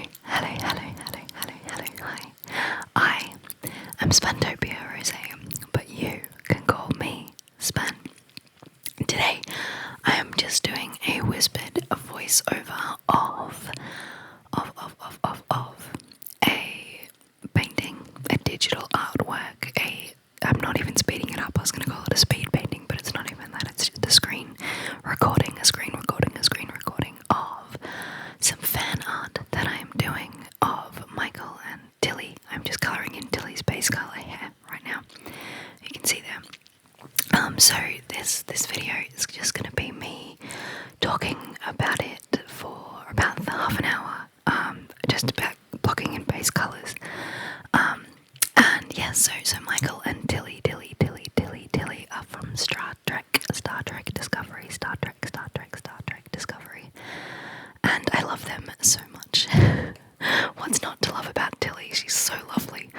Hi. I am Spantopia Rose, but you can call me Span. Today, I am just doing a whispered voiceover of a painting, a digital artwork, I'm not even speeding it up. I was going to call it a speed painting, but it's not even that. It's just a screen recording of some fan art that I'm doing of Michael and Tilly. I'm just colouring in Tilly's base colour hair right now. You can see there. So this video is just going to be me talking about it for about half an hour, just about blocking in base colours. And yeah, so Michael and Tilly are from Star Trek Discovery, and I love them so much. What's not to love about Tilly? She's so lovely.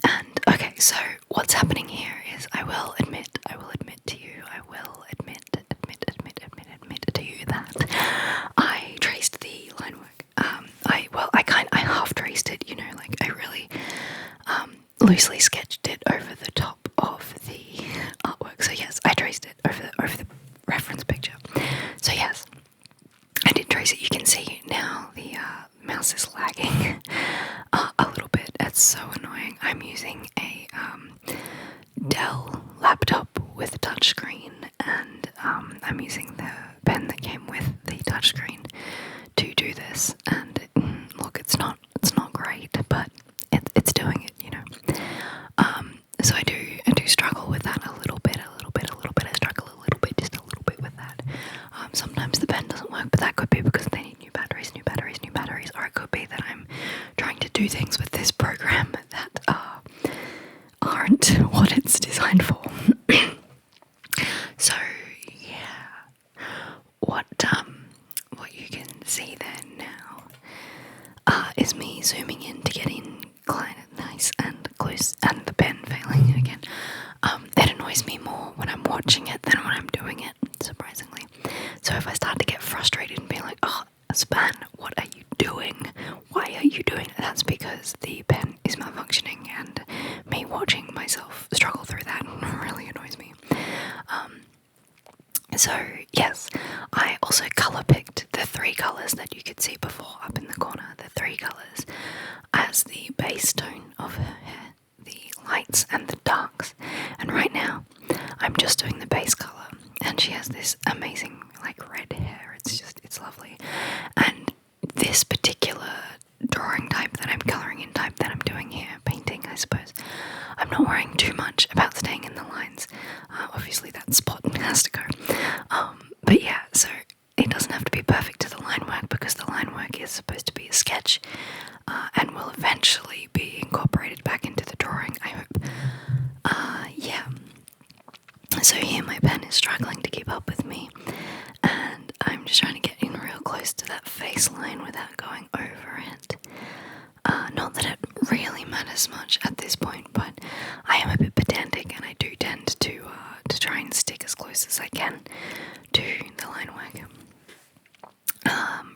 And okay, so what's happening here is I will admit to you that I traced the line work. I half traced it, like I really loosely sketched it over the top of the artwork. So yes, I traced it over the reference picture. So yes, I did trace it. You can see now the mouse is lagging a little bit. It's so annoying. I'm using a Dell laptop with a touchscreen, and I'm using the pen that came with the touchscreen to do this. And look, it's not great, but it's doing it, So I do struggle with that a little bit. I struggle a little bit, just a little bit with that. Sometimes the pen doesn't work, but that could be because they need new batteries, or it could be that I'm trying to do things with this program that aren't what it's designed for. So yeah, what you can see there now is me zooming in to get in nice and close, and the pen failing again. It annoys me more when I'm watching it than when I'm doing it, surprisingly. So if I start to get frustrated and be like, oh, Span, what are you doing? Why are you doing it? That's because the pen is malfunctioning, and me watching myself struggle through that really annoys me. So yes, I also colour picked the 3 colours that you could see before up in the corner, the 3 colours as the base tone of her hair, the lights and the darks. And right now, I'm just doing the base colour, and she has this amazing red hair. It's lovely. And this particular drawing type that I'm colouring in type that I'm doing here, painting I suppose, I'm not worrying too much about staying in the lines. Obviously that spot has to go. But yeah, so it doesn't have to be perfect to the line work, because the line work is supposed to be a sketch and will eventually be incorporated back into the drawing, I hope. Yeah. So here my pen is struggling to keep up with me, and I'm just trying to get in real close to that face line without going over it. Not that it really matters much at this point, but I am a bit pedantic, and I do tend to try and stick as close as I can to the line work.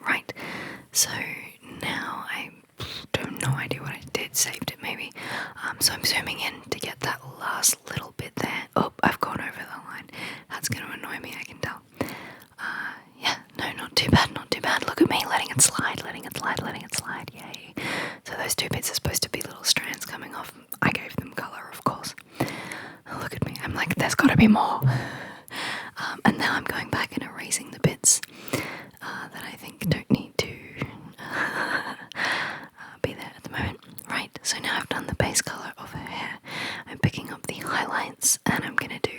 Right, so now I have no idea what I did, saved it maybe. So I'm zooming in to get that last little bit there. Oh, I've gone over the line. That's going to annoy me, I can tell. Yeah, no, not too bad. Look at me, letting it slide, yay. So those 2 bits are supposed to be little strands coming off. I gave them colour, of course. Oh, look at me, I'm like, there's got to be more. And now I'm going back and erasing the bits that I think don't need to be there at the moment. Right, so now I've done the base colour of her hair. I'm picking up the highlights, and I'm going to do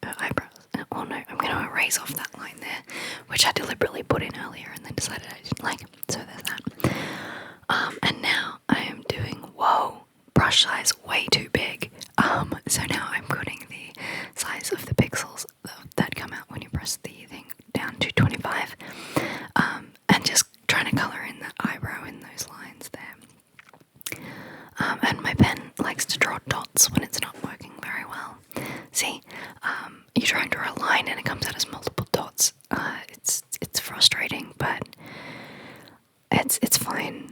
her eyebrows. Oh no, I'm going to erase off that line there, which I deliberately put in earlier and then decided I didn't like. So there's that. And now I am doing, whoa, brush size way too big. So now I'm putting the size of the pixels that come out when you press the thing down to 25, and just trying to colour in that eyebrow in those lines there. And my pen likes to draw dots when it's not working very well. See, you try and draw a line and it comes out as multiple dots. It's frustrating, but it's fine.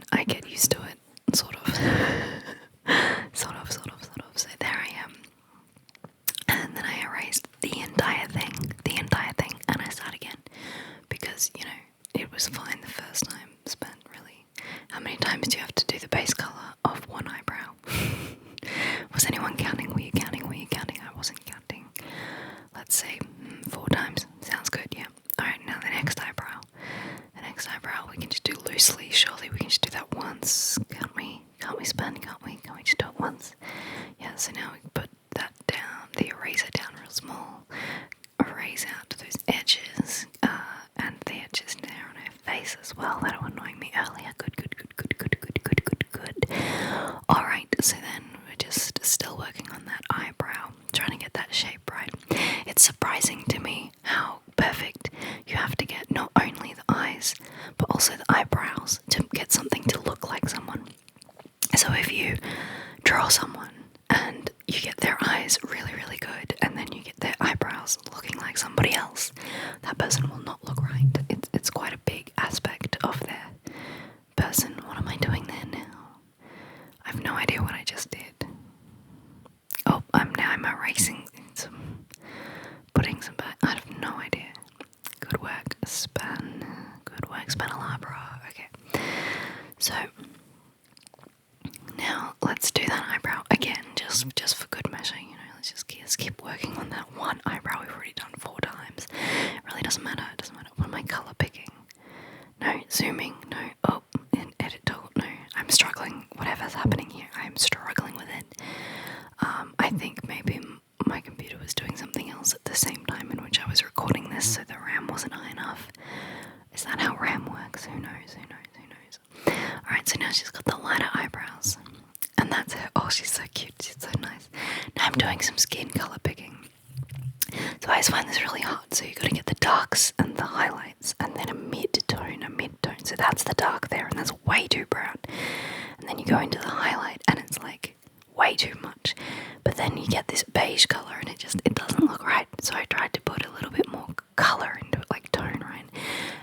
idea what I just did. Oh, I'm erasing some, putting some back. I have no idea. Good work, Spanalabra. Okay, so now let's do that eyebrow again, just for good measure. You know, let's just keep working on that one eyebrow we've already done 4 times. It really doesn't matter. It doesn't matter. What am I color picking? No, zooming. No. Oh, in edit tool. No, I'm struggling. Whatever's happening here, I'm struggling with it. I think maybe my computer was doing something else at the same time in which I was recording this, so the RAM wasn't high enough. Is that how RAM works? Who knows? Alright, so now she's got the lighter eyebrows. And that's her. Oh, she's so cute. She's so nice. Now I'm doing some skin color picking. So I always find this really hard. So you got to get the darks and the highlights, and then a mid-tone. So that's the dark there, and that's way too brown. And then you go into the highlight, and it's like way too much. But then you get this beige color, and it doesn't look right. So I tried to put a little bit more color into it, like tone, right?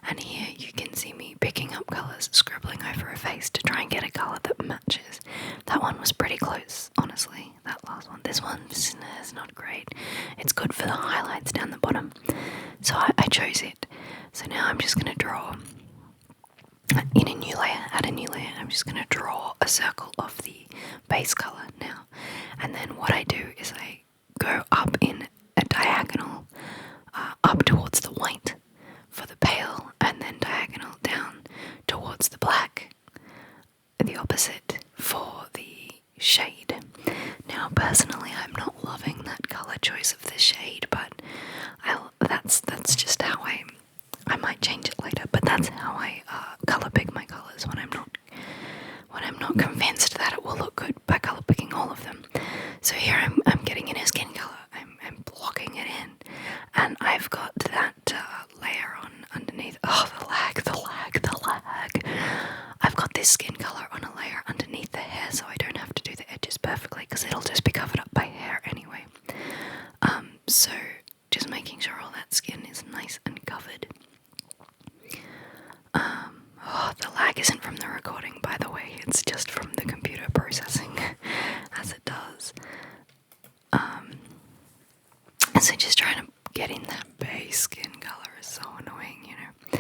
And here you can see me picking up colors, scribbling over a face to try and get a color that matches. That one was pretty close, honestly, that last one. This one is not great. It's good for the highlights down the bottom. So I chose it. So now I'm just going to draw in a new layer, add a new layer. I'm just going to draw a circle of the base color now. And then what I do is I go up in a diagonal up towards the white for the pale, and then diagonal down towards the black, the opposite for the shade. Now personally I'm not loving that color choice of the shade, but that's just how I might change it later, but that's how I color pick my colors when I'm not convinced that it will look good by color picking all of them. So here I'm getting in a skin color, I'm blocking it in, and I've got that layer on underneath. Oh, the lag. I've got this skin color on a layer underneath the hair, so I don't have to do the edges perfectly because it'll just be covered up by hair anyway. So just making sure all that skin is nice and covered. Oh, the lag isn't from the recording, by the way, it's just from the computer processing as it does. So just trying to get in that base skin color is so annoying, you know.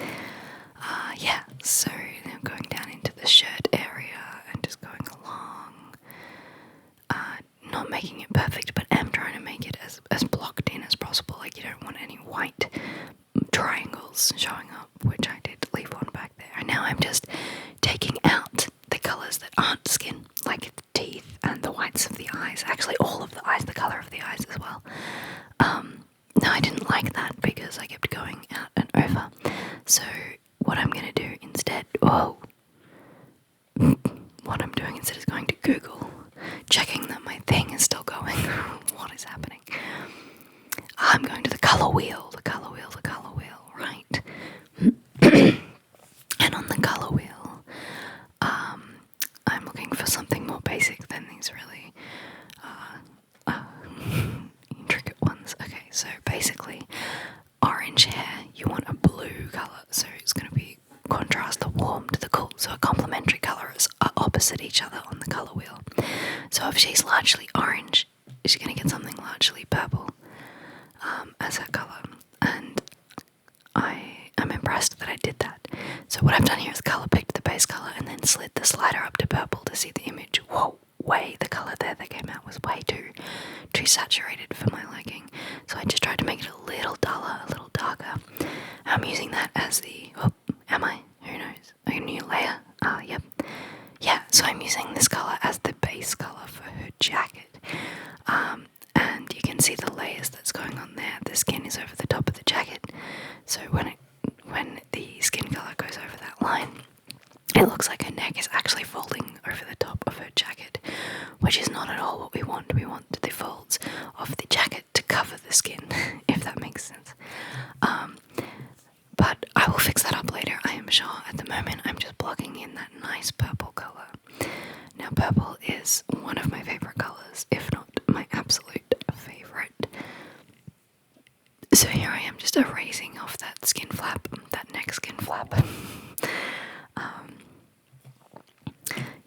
Yeah, so now going down into the shirt area and just going along. Not making it perfect, but am trying to make it as blocked in as possible. Like, you don't want any white triangles showing up, which I did leave one back there. And now I'm just taking out the colours that aren't skin, like the teeth and the whites of the eyes. Actually, all of the eyes, the colour of the eyes as well. No, I didn't like that because I kept going out and over. So what I'm going to do instead, what I'm doing instead is going to Google, checking that my thing is still going. What is happening? I'm going to the colour wheel, right? And on the colour wheel, I'm looking for something more basic than these really intricate ones. Okay, so basically, orange hair, you want a blue colour, so it's going to be contrast the warm to the cool, so a complementary colours are opposite each other on the colour wheel. So if she's largely orange, she's going to get something largely purple as her colour, and I am impressed that I did that. So what I've done here is colour picked the base colour and then slid the slider up to purple to see the image. Whoa, the colour there that came out was way too saturated for my liking. So I just tried to make it a little duller, a little darker. I'm using that as the, am I? Who knows? A new layer? Yep. Yeah, so I'm using this colour as the base colour for her jacket. And you can see the layers that's going on there. The skin is over the top of the jacket. So when the skin colour goes over that line, it looks like her neck is actually folding over the top of her jacket, which is not at all what we want. We want the folds of the jacket to cover the skin, if that makes sense. But I will fix that up later, I am sure. At the moment, I'm just blocking in that nice purple colour. Now, purple is one of my favourite colours, if not my absolute favourite. So here I am just erasing off that skin flap, that neck skin flap.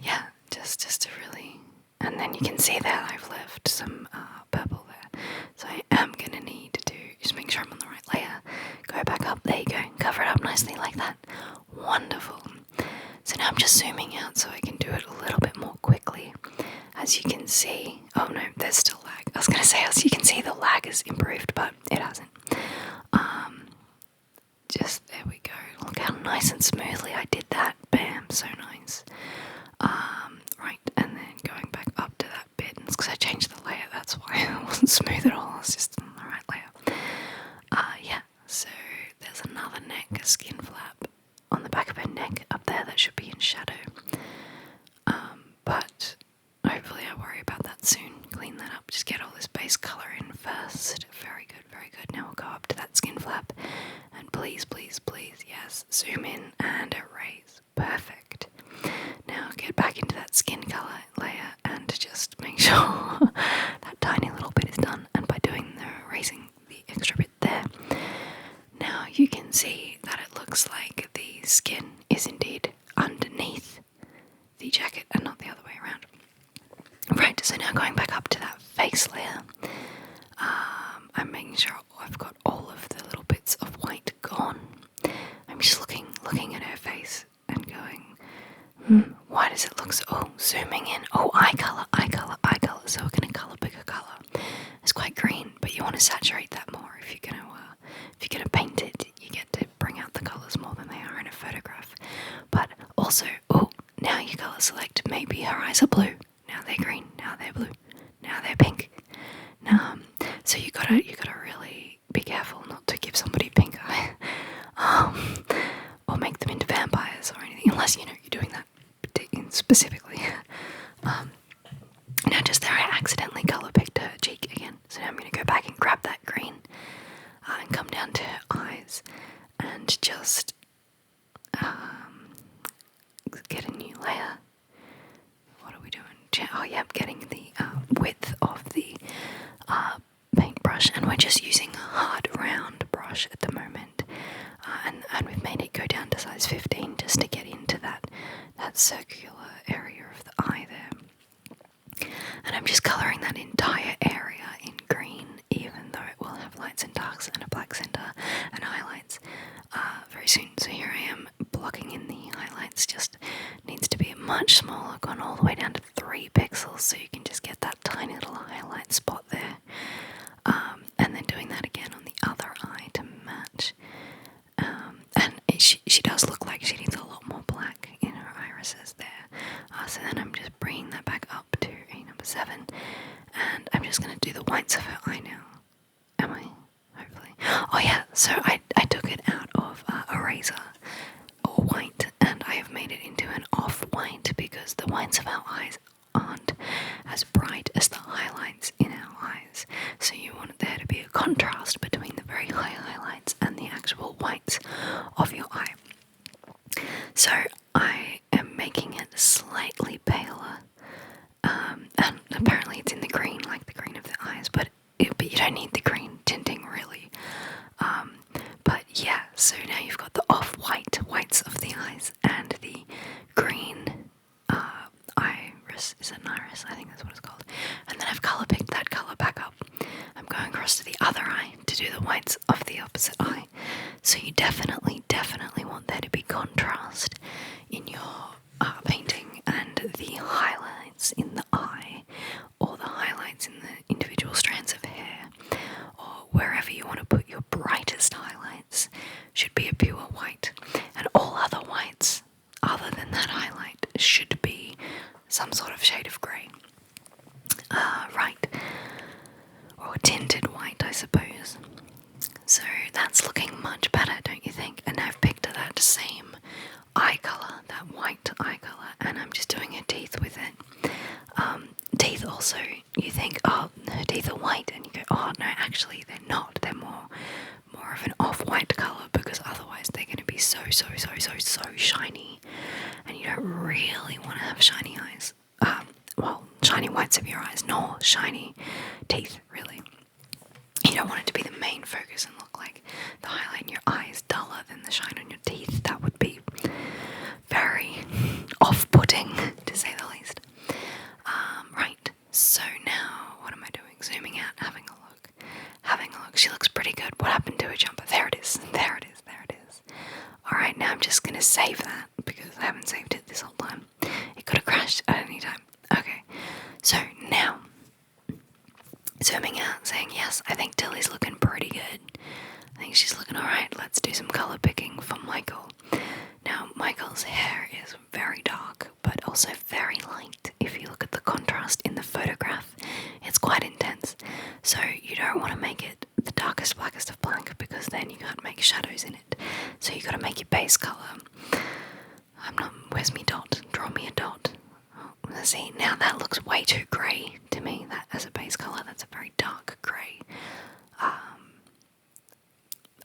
Yeah, just to really and then you can see that I've left some purple there. So I am going to need to just make sure I'm on the right layer. Go back up, there you go, cover it up nicely like that. Wonderful. So now I'm just zooming out so I can do it a little bit more quickly. As you can see, oh no, there's still lag. I was going to say, as you can see, the lag has improved, but it hasn't. Just, there we go. Look how nice and smoothly I did that. Bam, so nice. Right, and then going back up to that bit, because I changed the layer, that's why it wasn't smooth at all. It's just on the right layer. Yeah, so there's another neck, a skin flap on the back of her neck up there that should be in shadow. But hopefully I worry about that soon. Clean that up, just get all this base colour in first. Very good, very good. Now we'll go up to that skin flap and please, please, please, yes, zoom in and erase. Perfect. Now get back into that skin colour layer and just make sure that tiny little bit is done. And by doing the erasing the extra bit there, now you can see that it looks like the skin is indeed underneath the jacket and not the other way around. Right, so now going back up to that face layer, I'm making sure I've got all of the little bits of white gone. I'm just looking at her face and going, why does it look so, zooming in, eye colour, so we're going to colour pick a colour. It's quite green, but you want to saturate that more if you're going to paint it. You get to bring out the colours more than they are in a photograph. But also, now you colour select, maybe her eyes are blue, now they're green, now they're blue, now they're pink. Now, so you gotta really be careful not to give somebody pink eye, or make them into vampires or anything, unless you're doing that specifically. Now just there I accidentally colour picked her cheek again, so now I'm going to go back and grab that green and come down to her eyes and just get a new layer. What are we doing? Getting the width of the paintbrush, and we're just using a hard round brush at the moment, and we've made it go down to size 15 just to get into that circular area of the eye there. And I'm just colouring that entire area in green, even though it will have lights and darks and a black centre and highlights very soon. So here I am blocking in the highlights, just needs to be much smaller, gone all the way down to 3 pixels, so you can just get that tiny little highlight spot there. And then doing that again on the other eye to match. And she does look like she needs a lot more black in her irises there. So then I'm just bringing that back up to a number 7, and I'm just going to do the whites of her eye now. Am I? Hopefully. Oh yeah, so I took it out of eraser or white, and I have made it into an off-white because the whites of our eyes aren't as bright as the highlights in our eyes. So you want there to be a contrast between the very high highlights and the actual whites of your eye. So I am making it slightly paler, and apparently it's in the green, like the green of the eyes, but you don't need the green tinting really. But yeah, so now you've got the off-white whites of the eyes and the green iris. Is it an iris? I think that's what it's called. And then I've colour picked that colour back up. I'm going across to the other eye to do the whites of the opposite eye. So you definitely want there to be contrast in your painting, and the highlights in the eye, or the highlights in the individual strands of hair, or wherever you want to put your brightest highlights, should be a pure white. And all other whites, other than that highlight, should be some sort of shade of grey. Right. Or tinted white, I suppose. So that's looking much better, don't you think? And I've picked that same eye colour, that white eye colour, and I'm just doing her teeth with it. Teeth also, you think, her teeth are white, and you go, no, actually they're not. They're more of an off-white colour, because otherwise they're going to be so shiny, and you don't really want to have shiny eyes. Shiny whites of your eyes, nor shiny teeth, really. You don't want it to be the main focus and look like the highlight in your eye is duller than the shine on your teeth. That would be very off-putting, to say the least. Right, also very light. If you look at the contrast in the photograph, it's quite intense. So you don't want to make it the darkest, blackest of black, because then you can't make shadows in it. So you got to make your base color. Where's me dot? Draw me a dot. Oh, see, now that looks way too grey to me. That as a base color, that's a very dark grey.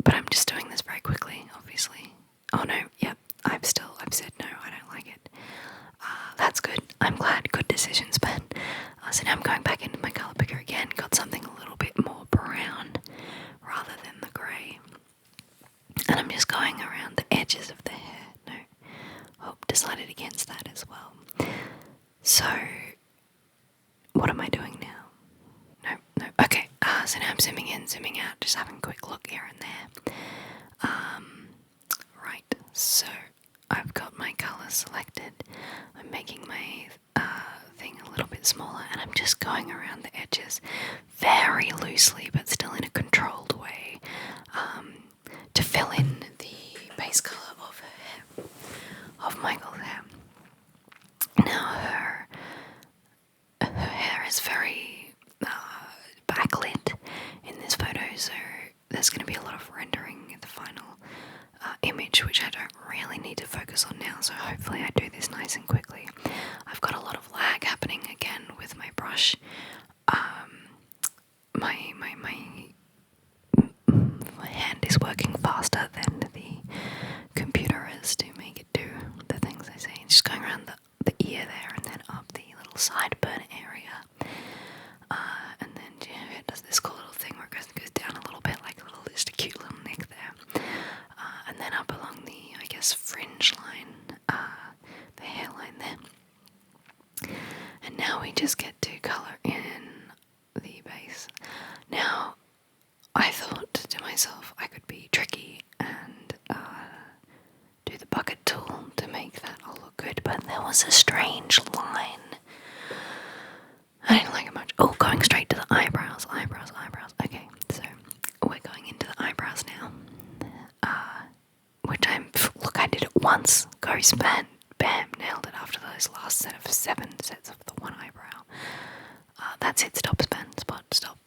But I'm just doing this very quickly, obviously. Oh no, yep, I've said no, I don't like it. That's good. I'm glad. Good decisions, Ben. So now I'm going back into my colour picker again. Got something a little bit more brown rather than the grey. And I'm just going around the edges of the hair. No. Oh, decided against that as well. So, what am I doing now? No. Okay, so now I'm zooming in, zooming out, just having a quick look here and there. Right, so I've got my colour selected. I'm making my thing a little bit smaller, and I'm just going around the edges very loosely, but still in a controlled way, to fill in the base colour of her hair, of Michael's hair. Now her hair is very backlit in this photo, so there's going to be a lot of rendering in the final image, which I don't really need to focus on now, so hopefully I do this nice and quickly. I've got a lot of lag happening again with my brush. My hand is working faster than the computer is to make it do the things I say. It's just going around the ear there, and then up the little sideburn area. And then it does this cool little thing where it goes down a little bit, like just a cute little neck there. And then up along the, I guess, fringe line, the hairline there. And now we just get to colour in the base. Now, I thought to myself I could be tricky and do the bucket tool to make that all look good, but there was a strange line. I didn't like it much. Oh, going straight to the eyebrows. Okay, so we're going into the eyebrows now. Look, I did it once. Goes bam, nailed it after those last set of 7 sets of the one eyebrow. That's it, stop, span, spot, stop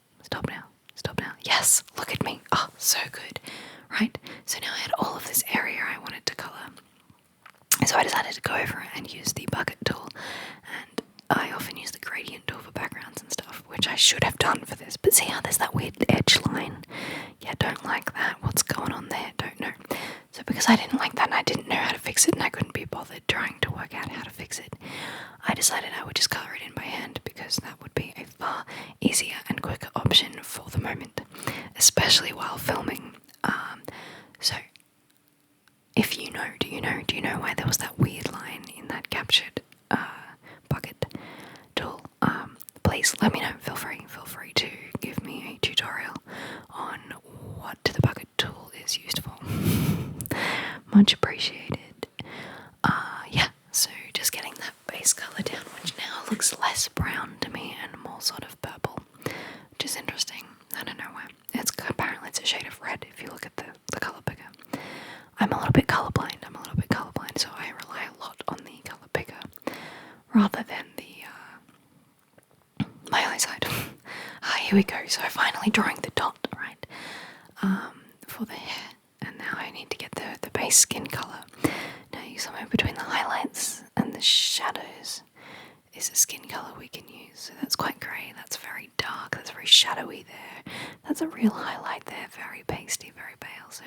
now. Yes, look at me. Oh, so good. Right, so now I had all of this area I wanted to colour. So I decided to go over and use the bucket tool, and I often use the gradient tool for backgrounds and stuff, which I should have done for this, but see how there's that weird edge line? Yeah, don't like that. What's going on there? Don't know. So because I didn't like that and I didn't know how to fix it and I couldn't be bothered trying to work out how to fix it, I decided I would just colour it in by hand, because that would be a far easier and quicker option for the moment, especially while filming. So if you know, do you know why there was that weird line in that captured bucket tool? Please let me know. Feel free to give me a tutorial on what the bucket tool is used for. Much appreciated. Yeah, so just getting that base colour down, which now looks less brown to me and more sort of purple, which is interesting. I don't know why. Apparently it's a shade of red if you look at the colour picker. I'm a little bit colourblind, so I rely a lot on the colour picker rather than my eyesight. Here we go. So I'm finally drawing the dot, right, for the hair, and now I need to get the base skin colour. Now somewhere between the highlights and the shadows is a skin colour we can use. So that's quite grey, that's very dark, that's very shadowy there. That's a real highlight there, very pasty, very pale. So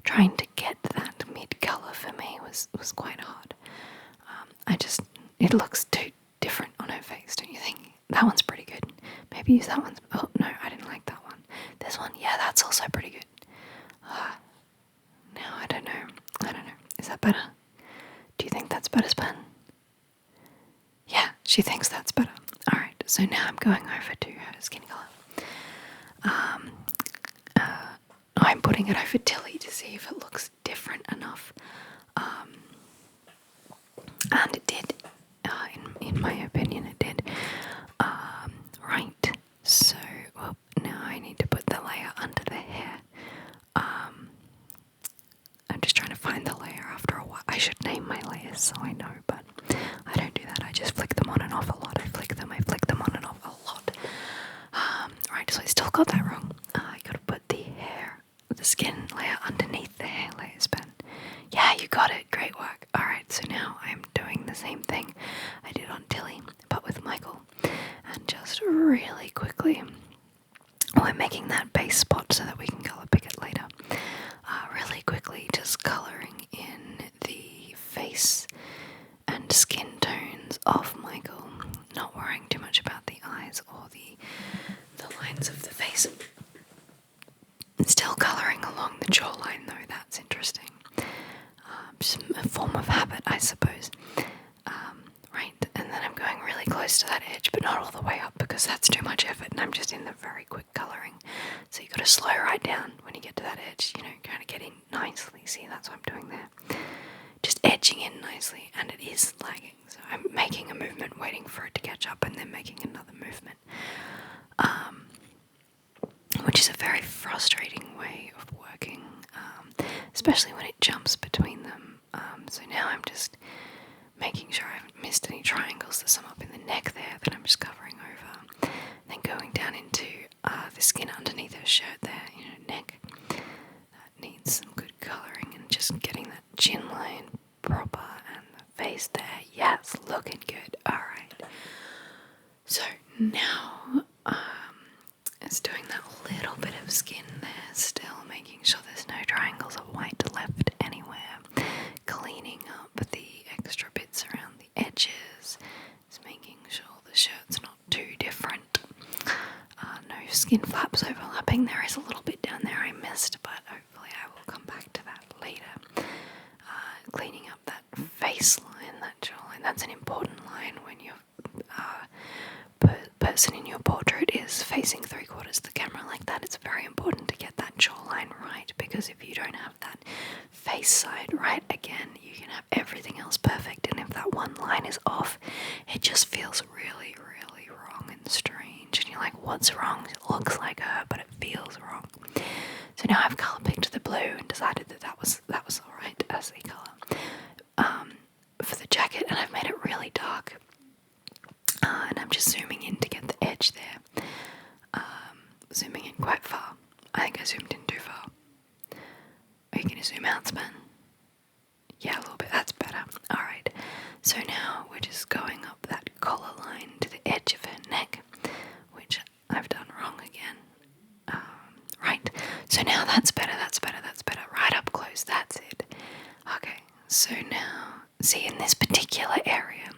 trying to get that mid colour for me was quite hard. It looks too different on her face, don't you think? That one's pretty good. Maybe use that one. Oh no, I didn't like that one. This one, yeah, that's also pretty good. Now I don't know. Is that better? Do you think that's better, Span? Yeah, she thinks that's better. Alright, so now I'm going over to her skin colour. I'm putting it over Tilly to see if it looks different enough. And it did. In my opinion, it did. Right, so now I need to put the layer under the hair. I'm just trying to find the layer after a while. I should name my layers so I know, but I don't do that. thing I did on Tilly, but with Michael. And just really quickly, we're making that base spot so that we can colour pick it later. Really quickly, just colouring in the face and skin tones of Michael, not worrying too much about the eyes or the lines of the face. Still colouring along the jawline though, that's interesting. Just a form of habit, I suppose. Right, and then I'm going really close to that edge, but not all the way up because that's too much effort, and I'm just in the very quick colouring. So you got to slow right down when you get to that edge, kind of get in nicely. See, that's what I'm doing there. Just edging in nicely, and it is lagging. So I'm making a movement, waiting for it to catch up, and then making another movement. Which is a very frustrating way of working, especially when it jumps between them. So now I'm just making sure I haven't missed any triangles. There's some up in the neck there that I'm just covering over. Then going down into the skin underneath her shirt there, neck. That needs some good colouring, and just getting that chin line proper and the face there. Yes, looking good. Alright. So now it's doing that little bit of skin there still, making sure there's no triangles of white left anywhere. Cleaning up the extra bits around the edges. Just making sure the shirt's not too different. No skin flaps overlapping. There is a little bit down there I missed, but hopefully I will come back to that later. Cleaning up that face line, that jawline. That's an important line when your person in your portrait is facing 3/4 the camera like that. It's very important to get that jawline right, because if you don't have that face side right, again, you can have everything else perfect, and if that one line is off, it just feels really, really wrong and strange, and you're like, what's wrong? It looks like her, but it feels wrong. So now I've colour picked the blue and decided that was alright as a colour for the jacket, and I've made it really dark. And I'm just zooming in to get the edge there. Zooming in quite far. I think I zoomed in too far. Are you going to zoom out, Span? Yeah, a little bit. That's better. Alright. So now we're just going up that collar line to the edge of her neck, which I've done wrong again. Right. So now that's better. Right up close. That's it. Okay. So now, see, in this particular area,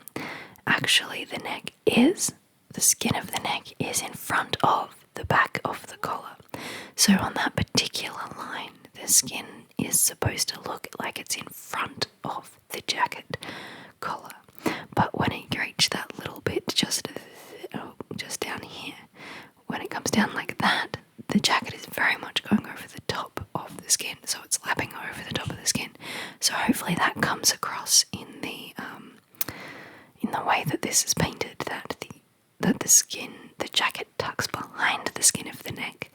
actually the skin of the neck is in front of the back of the collar. So on that particular line, the skin is supposed to look like it's in front of the jacket collar. But when it reaches that little bit just down here, when it comes down like that, the jacket is very much going over the top of the skin, so it's lapping over the top of the skin. So hopefully that comes across in the way that this is painted, that the jacket tucks behind the skin of the neck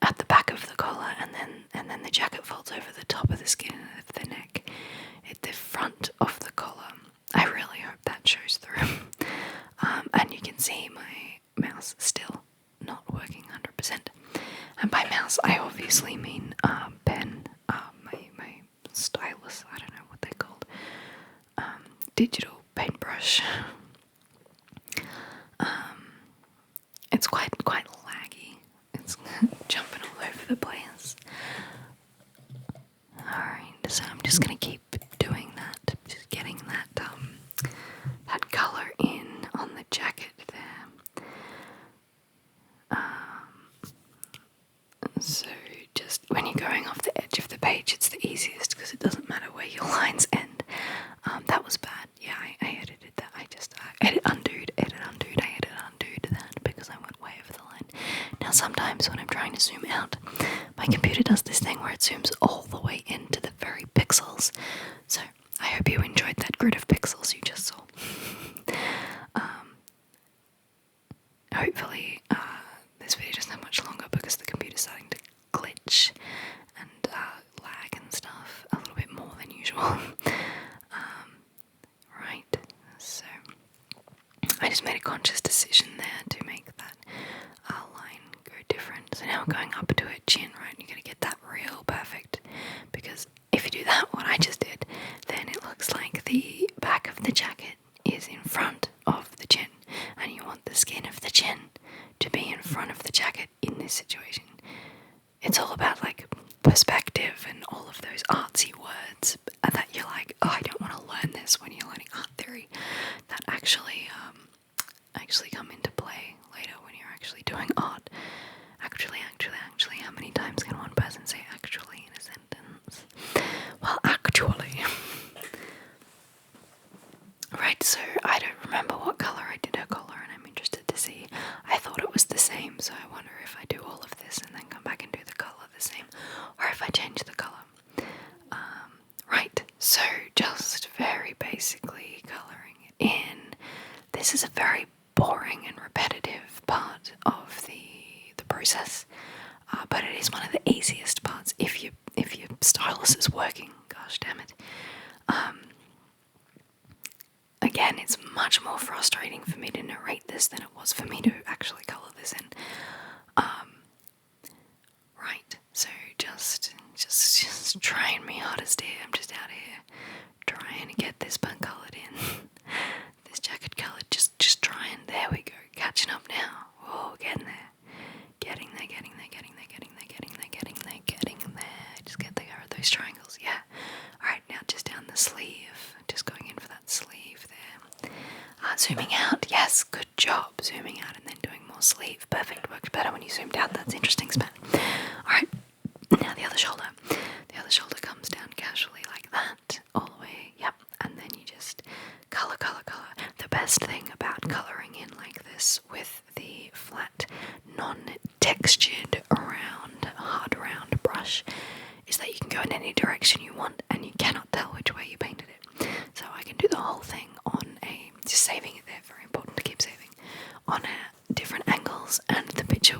at the back of the collar, and then the jacket folds over the top of the skin of the neck at the front of the collar. I really hope that shows through. And you can see my mouse still not working 100%. And by mouse, I obviously mean pen, my stylus, I don't know what they're called, digital paintbrush. It's quite laggy. It's jumping all over the place. Alright, so I'm just gonna keep doing that, just getting that colour in on the jacket there. So just when you're going off the edge of the page, it's the easiest because it doesn't matter where your lines end. That was bad. Yeah, I edited that. I just edit undooed that because I went way over the line. Now sometimes when I'm trying to zoom out, my computer does this thing where it zooms all the way into the very pixels. So I hope you enjoyed that grid of pixels you just saw. Hopefully this video doesn't have much longer because the computer's starting to glitch and lag and stuff a little bit more than usual. Right, so I just made a conscious decision there to make that line go different. So now we're going up to her chin, right? You're going to get that real perfect, because if you do that, what I just did, then it looks like the back of the jacket is in front of the chin, and you want the skin of the chin to be in front of the jacket in this situation. It's all about like perspective and all of those artsy words that you're like, oh, I don't want to learn this when you're learning art theory, that actually come into play later when you're actually doing art. Actually, how many times can one person say actually in a sentence? Well, actually. Right, so I don't remember what colour I did her collar, and I'm interested to see. I thought it was the same, so I wonder if I do all of this and then come back and do the colour the same, or if I change the colour. Right, so just very basically colouring it in. This is a very boring and repetitive part of the process, but it is one of the easiest parts if your stylus is working. Gosh damn it. Again, it's much more frustrating for me to narrate this than it was for me to actually colour this in. Right, so just trying my hardest here. I'm just out here trying to get this bun coloured in. This jacket coloured, just trying. There we go, catching up now. Whoa, getting there. Getting there. Just get there, those triangles, yeah. Alright, now just down the sleeve. Just going in for that sleeve there. Zooming out, yes, good job. Zooming out and then doing more sleeve. Perfect, works better when you zoomed out. That's interesting, Span. Alright, now the other shoulder. The other shoulder comes down casually like that, all the way, yep. And then you just colour. The best thing about colouring in like this with the flat, non-textured, hard round brush is that you can go in any direction you want and you cannot tell which way you painted it. So I can do the whole thing on just saving it there, very important to keep saving, on different angles, and the picture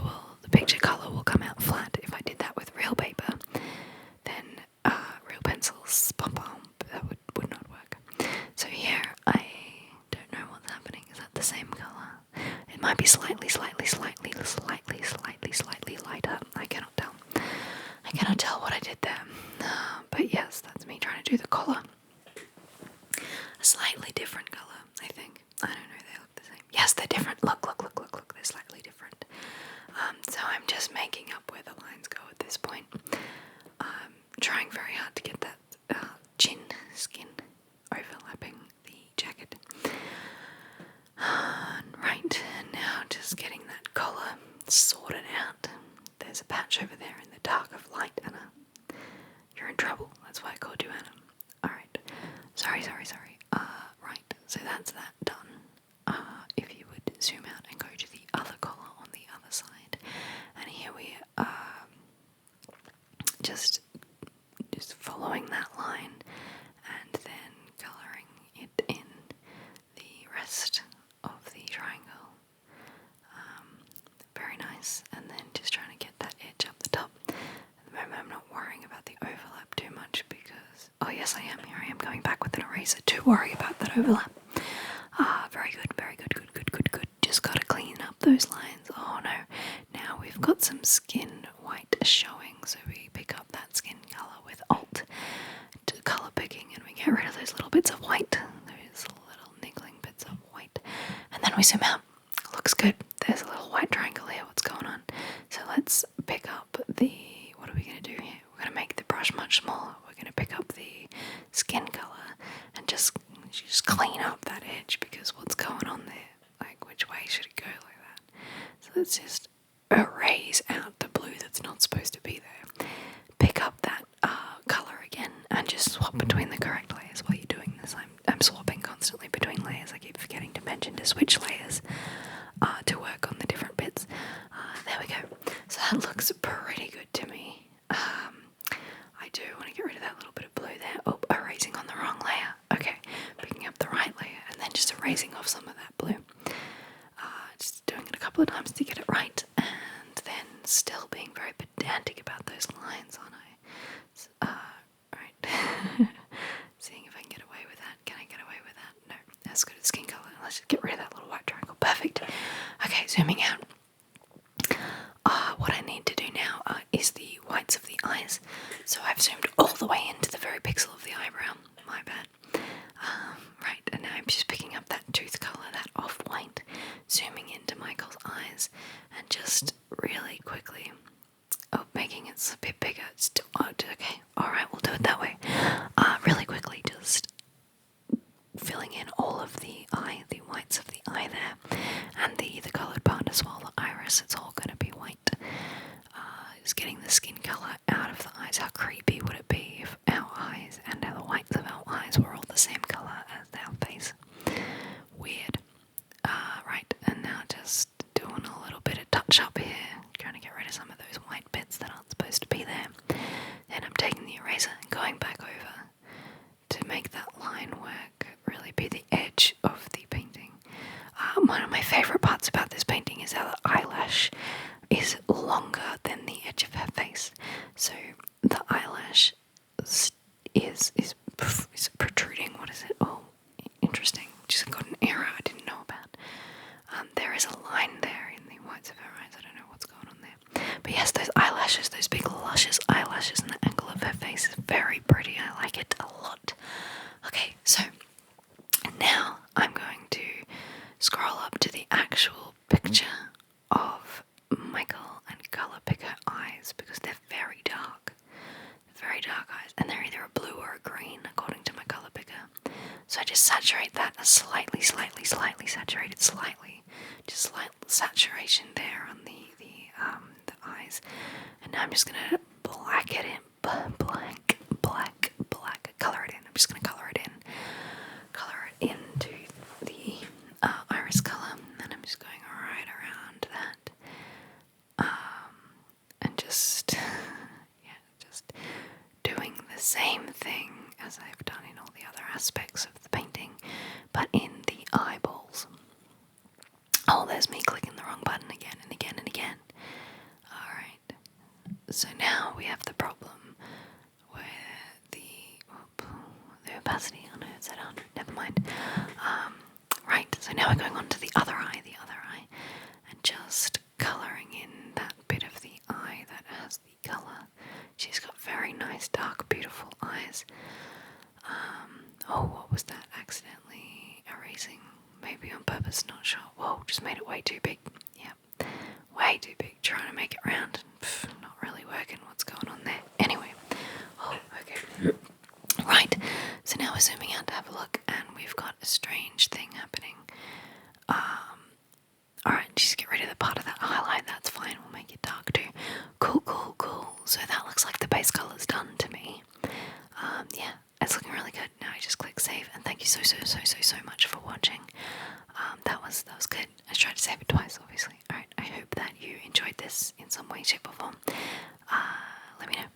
colour will come out flat. If I did that with real paper, then real pencils, that would not work. So here, I don't know what's happening. Is that the same colour? It might be slightly lighter. I cannot tell. I cannot tell what I did there. But yes, that's me trying to do the collar. A slightly different colour, I think. I don't know, they look the same. Yes, they're different. Look, they're slightly different. So I'm just making up where the lines go at this point. Trying very hard to get that chin skin overlapping the jacket. Right, now just getting that collar sorted out. There's a patch over there in the dark of light, Anna. You're in trouble. That's why I called you Anna. Alright. Sorry. Right, so that's that done. If you would zoom out and go to the other collar on the other side. And here we are just following that line and then colouring it in the rest of the triangle. Very nice. And then just trying to get that edge up the top. At the moment I'm not worrying about the overlap too much because, oh yes I am, here I am going back with an eraser to worry about that overlap. Very good. Just gotta clean up those lines. Oh no, now we've got some skin white showing, so we pick up that skin colour with Alt to colour picking and we get rid of those little bits of white, those little niggling bits of white, and then we zoom out. Looks good. There's a little white triangle here. What's going on? So let's pick up the, what are we going to do here? We're going to make the brush much smaller. We're going to pick up the skin colour and just clean up that edge, because what's going on there? Like, which way should it go like that? So let's just erase out the blue that's not supposed to be there. Pick up that colour again and just swap between the correct layers while you're doing this. I'm swapping constantly between layers. I keep forgetting to mention to switch layers to work on the different bits. There we go. So that looks pretty good to me. I do want to get rid of that little bit of blue there. Oh, erasing on the wrong layer. Okay, picking up the right layer and then just erasing off some of that blue. Just doing it a couple of times to get it right, and then still being very pedantic about those lines, aren't I? Right. Seeing if I can get away with that. Can I get away with that? No, that's good at skin colour. Let's just get rid of that little white triangle. Perfect. Okay, zooming out. What I need to do now is the whites of the eyes. So I've zoomed all the way into the very pixel of the eyebrow. My bad. Right, and now I'm just picking up that 2 all of the eye, the whites of the eye there, and the coloured part as well, the iris, it's all going to be white. Just getting the skin colour out of the eyes. How creepy would it be if our eyes and the whites of our eyes were all the same colour as our face? Weird. Right, and now just doing a little bit of touch up here, trying to get rid of some of those white bits that aren't supposed to be there. Then I'm taking the eraser and going back over to make that line work, really be the edge of the painting. One of my favourite parts about this painting is how the eyelash is longer than the edge of her face. So the eyelash is protruding. What is it? Oh, interesting. Just got an error I didn't know about. There is a line there in the whites of her eyes. I don't know what's going on there. But yes, those eyelashes, those big luscious eyelashes, and the angle of her face is very pretty. I like it a lot. Okay, so now I'm going to scroll up to the actual picture of Michael and colour pick her eyes because they're very dark. Very dark eyes, and they're either a blue or a green according to my colour picker. So I just saturate that a slightly saturated, just slight saturation there on the eyes. And now I'm just gonna black colour it in. I'm just gonna colour it into the iris colour, and I'm just going right around that, and just doing the same thing as I've done in all the other aspects of the painting, but in the eyeballs. Oh, there's me clicking the wrong button again and again and again. Alright, so now we have the problem where the opacity on it is at 100, never mind. Right, so now we're going on to the other eye, and just colouring in that bit of the eye that has the colour. She's got very nice, dark, beautiful eyes. Oh, what was that? Accidentally erasing. Maybe on purpose, not sure. Whoa, just made it way too big. Yep, way too big. Trying to make it round. Not really working. What's going on there? Anyway. Oh, okay. Right, so now we're zooming out to have a look, and we've got a strange thing happening. Alright, just get rid of the part of that highlight, that's fine, we'll make it dark too. Cool. So that looks like the base colour's done to me. Yeah, it's looking really good. Now I just click save, and thank you so much for watching. That was good. I tried to save it twice, obviously. Alright, I hope that you enjoyed this in some way, shape or form. Let me know.